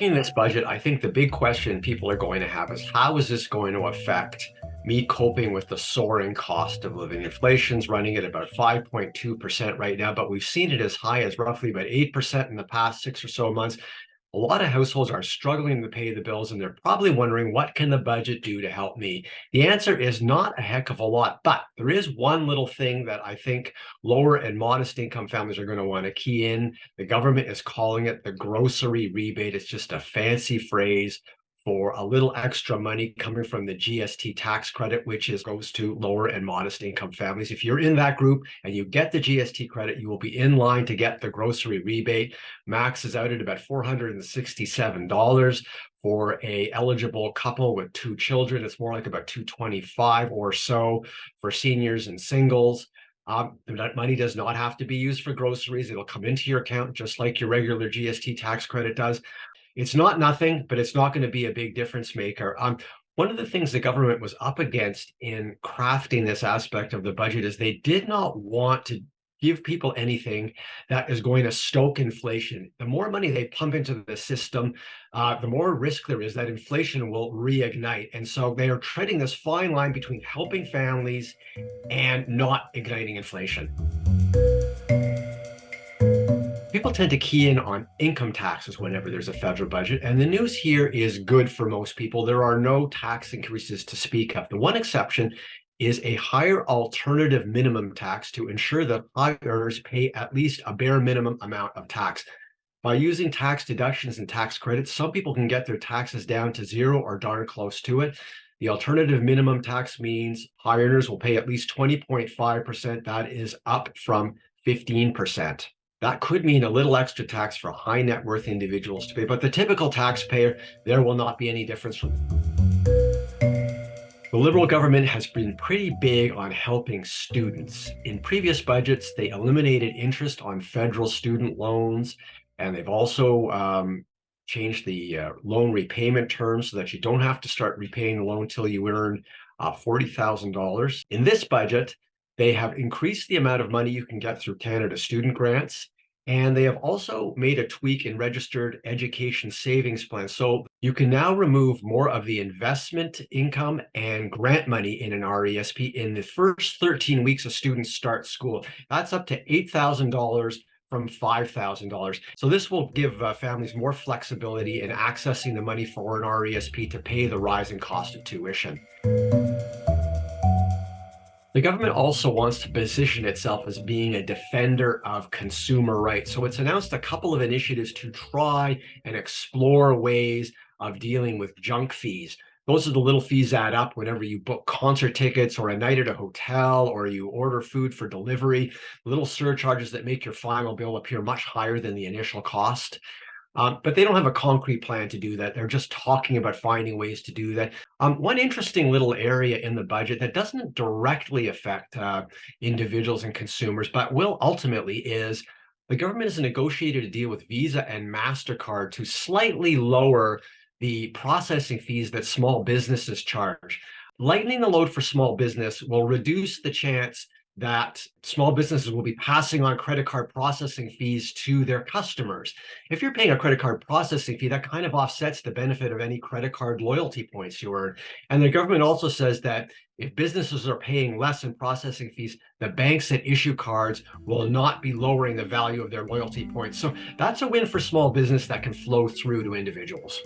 Looking at this budget, I think the big question people are going to have is how is this going to affect me coping with the soaring cost of living? Inflation's running at about 5.2% right now, but we've seen it as high as roughly about 8% in the past 6 or so months. A lot of households are struggling to pay the bills, and they're probably wondering, what can the budget do to help me? The answer is not a heck of a lot, but there is one little thing that I think lower and modest income families are going to want to key in. The government is calling it the grocery rebate. It's just a fancy phrase for a little extra money coming from the GST tax credit, which goes to lower and modest income families. If you're in that group and you get the GST credit, you will be in line to get the grocery rebate. Max is out at about $467 for a eligible couple with 2 children. It's more like about $225 or so for seniors and singles. That money does not have to be used for groceries. It'll come into your account just like your regular GST tax credit does. It's not nothing, but it's not going to be a big difference maker. One of the things the government was up against in crafting this aspect of the budget is they did not want to give people anything that is going to stoke inflation. The more money they pump into the system, the more risk there is that inflation will reignite. And so they are treading this fine line between helping families and not igniting inflation. People tend to key in on income taxes whenever there's a federal budget, and the news here is good for most people. There are no tax increases to speak of. The one exception is a higher alternative minimum tax to ensure that high earners pay at least a bare minimum amount of tax. By using tax deductions and tax credits, some people can get their taxes down to zero or darn close to it. The alternative minimum tax means high earners will pay at least 20.5%. That is up from 15%. That could mean a little extra tax for high net worth individuals to pay, but the typical taxpayer, there will not be any difference from The Liberal government has been pretty big on helping students. In previous budgets, they eliminated interest on federal student loans, and they've also changed the loan repayment terms so that you don't have to start repaying the loan until you earn $40,000. In this budget, they have increased the amount of money you can get through Canada student grants, and they have also made a tweak in registered education savings plans. So you can now remove more of the investment income and grant money in an RESP in the first 13 weeks a student starts school. That's up to $8,000 from $5,000. So this will give families more flexibility in accessing the money for an RESP to pay the rising cost of tuition. The government also wants to position itself as being a defender of consumer rights. So it's announced a couple of initiatives to try and explore ways of dealing with junk fees. Those are the little fees that add up whenever you book concert tickets or a night at a hotel or you order food for delivery, little surcharges that make your final bill appear much higher than the initial cost. But they don't have a concrete plan to do that. They're just talking about finding ways to do that. One interesting little area in the budget that doesn't directly affect individuals and consumers, but will ultimately, is the government has negotiated a deal with Visa and MasterCard to slightly lower the processing fees that small businesses charge. Lightening the load for small business will reduce the chance that small businesses will be passing on credit card processing fees to their customers. If you're paying a credit card processing fee, that kind of offsets the benefit of any credit card loyalty points you earn. And the government also says that if businesses are paying less in processing fees, the banks that issue cards will not be lowering the value of their loyalty points. So that's a win for small business that can flow through to individuals.